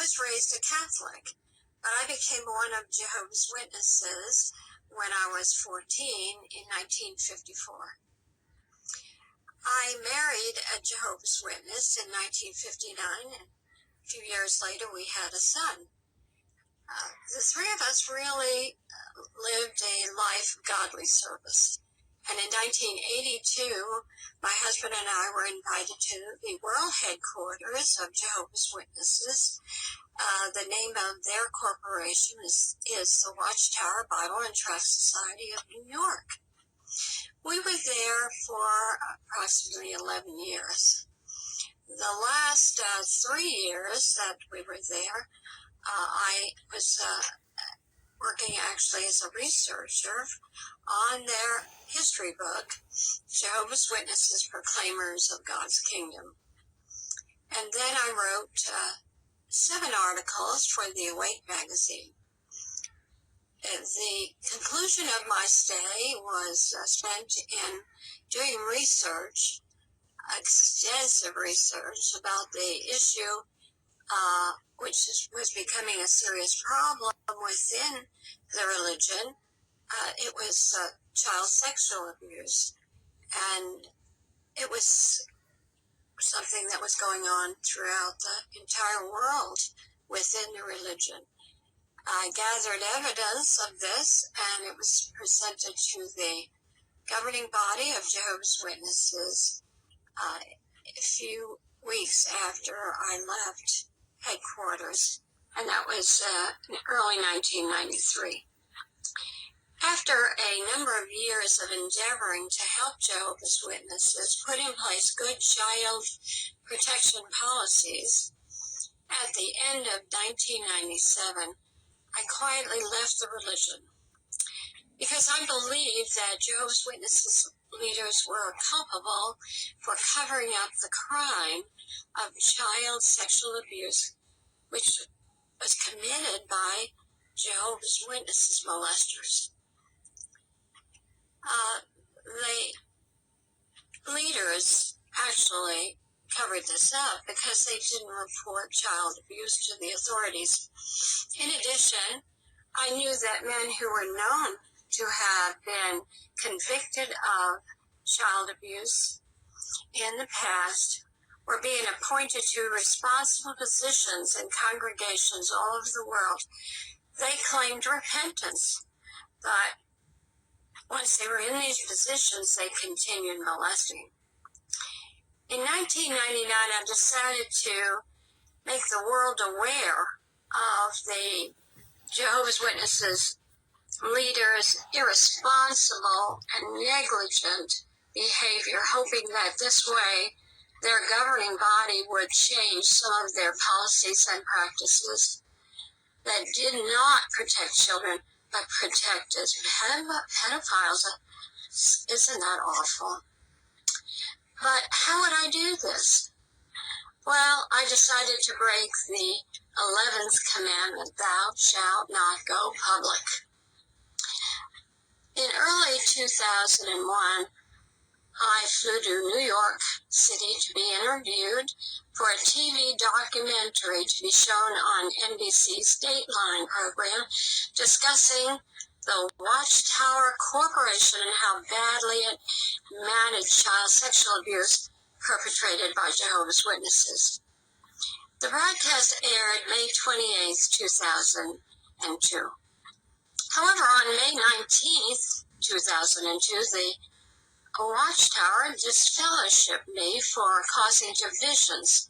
was raised a Catholic, but I became one of Jehovah's Witnesses when I was 14 in 1954. I married a Jehovah's Witness in 1959, and a few years later we had a son. The three of us really lived a life of godly service. And in 1982, my husband and I were invited to the world headquarters of Jehovah's Witnesses. The name of their corporation is the Watchtower Bible and Trust Society of New York. We were there for approximately 11 years. The last 3 years that we were there, I was working actually as a researcher on their history book, Jehovah's Witnesses Proclaimers of God's Kingdom. And then I wrote 7 articles for the Awake magazine. The conclusion of my stay was spent in doing research, extensive research about the issue which was becoming a serious problem within the religion. It was child sexual abuse, and it was something that was going on throughout the entire world within the religion. I gathered evidence of this, and it was presented to the governing body of Jehovah's Witnesses a few weeks after I left headquarters, and that was in early 1993. After a number of years of endeavoring to help Jehovah's Witnesses put in place good child protection policies, at the end of 1997, I quietly left the religion because I believed that Jehovah's Witnesses leaders were culpable for covering up the crime of child sexual abuse, which was committed by Jehovah's Witnesses molesters. The leaders actually covered this up because they didn't report child abuse to the authorities. In addition, I knew that men who were known to have been convicted of child abuse in the past were being appointed to responsible positions in congregations all over the world. They claimed repentance, but once they were in these positions, they continued molesting. In 1999, I decided to make the world aware of the Jehovah's Witnesses leaders' irresponsible and negligent behavior, hoping that this way their governing body would change some of their policies and practices that did not protect children, but protect as pedophiles. Isn't that awful? But how would I do this? Well, I decided to break the 11th commandment, thou shalt not go public. In early 2001, I flew to New York City to be interviewed for a TV documentary to be shown on NBC's Dateline program discussing the Watchtower Corporation and how badly it managed child sexual abuse perpetrated by Jehovah's Witnesses. The broadcast aired May 28, 2002. However, on May 19, 2002, the Watchtower disfellowshipped me for causing divisions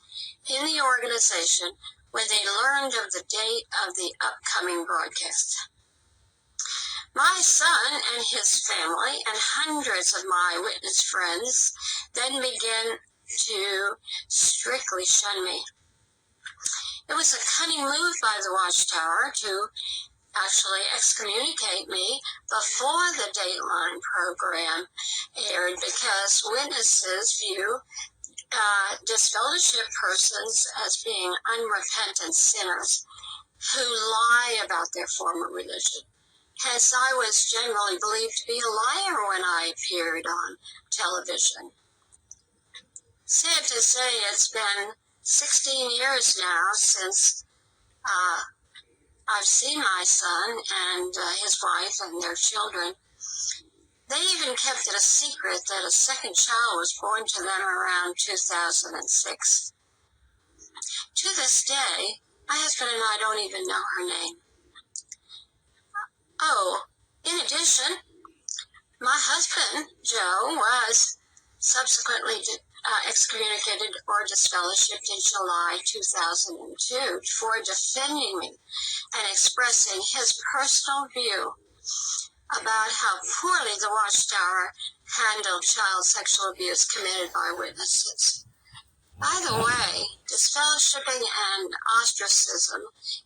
in the organization when they learned of the date of the upcoming broadcast. My son and his family and hundreds of my witness friends then began to strictly shun me. It was a cunning move by the Watchtower to actually excommunicate me before the Dateline program aired, because witnesses view disfellowship persons as being unrepentant sinners who lie about their former religion. Hence, I was generally believed to be a liar when I appeared on television. Sad to say, it's been 16 years now since I've seen my son and his wife and their children. They even kept it a secret that a second child was born to them around 2006. To this day, my husband and I don't even know her name. Oh, in addition, my husband, Joe, was subsequently excommunicated or disfellowshipped in July 2002 for defending me and expressing his personal view about how poorly the Watchtower handled child sexual abuse committed by witnesses. By the way, disfellowshipping and ostracism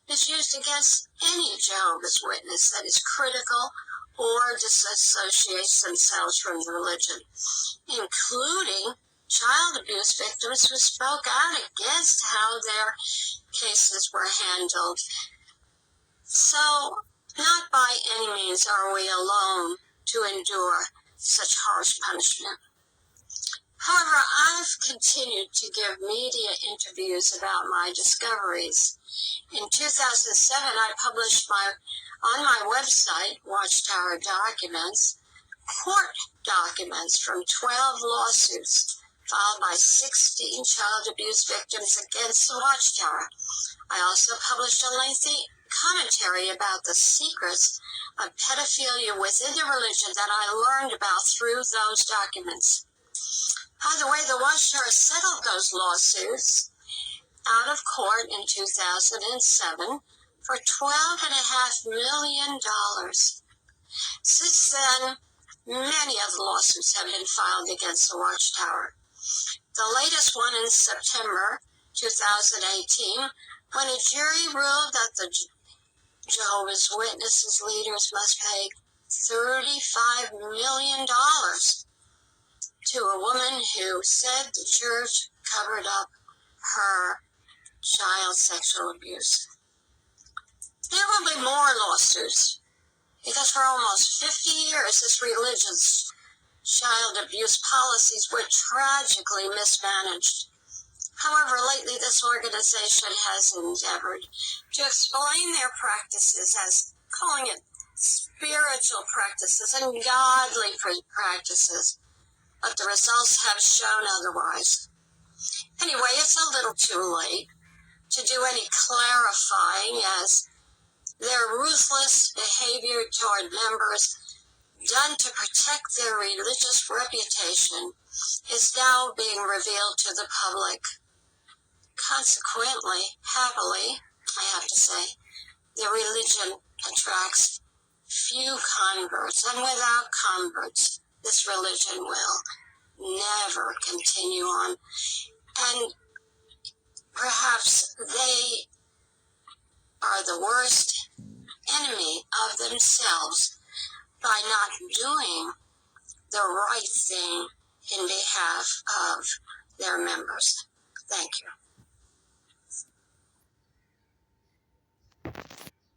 is used against any Jehovah's Witness that is critical or disassociates themselves from the religion, including child abuse victims who spoke out against how their cases were handled. So, not by any means are we alone to endure such harsh punishment. However, I've continued to give media interviews about my discoveries. In 2007, I published on my website, Watchtower Documents, court documents from 12 lawsuits filed by 16 child abuse victims against the Watchtower. I also published a lengthy commentary about the secrets of pedophilia within the religion that I learned about through those documents. By the way, the Watchtower settled those lawsuits out of court in 2007 for $12.5 million. Since then, many of the lawsuits have been filed against the Watchtower. The latest one in September 2018, when a jury ruled that the Jehovah's Witnesses leaders must pay $35 million to a woman who said the church covered up her child sexual abuse. There will be more lawsuits because for almost 50 years this religion's child abuse policies were tragically mismanaged. However, lately this organization has endeavored to explain their practices as calling it spiritual practices and godly practices, but the results have shown otherwise. Anyway, it's a little too late to do any clarifying, as their ruthless behavior toward members done to protect their religious reputation is now being revealed to the public. Consequently, happily, I have to say, the religion attracts few converts, and without converts, this religion will never continue on. And perhaps they are the worst enemy of themselves by not doing the right thing in behalf of their members. Thank you.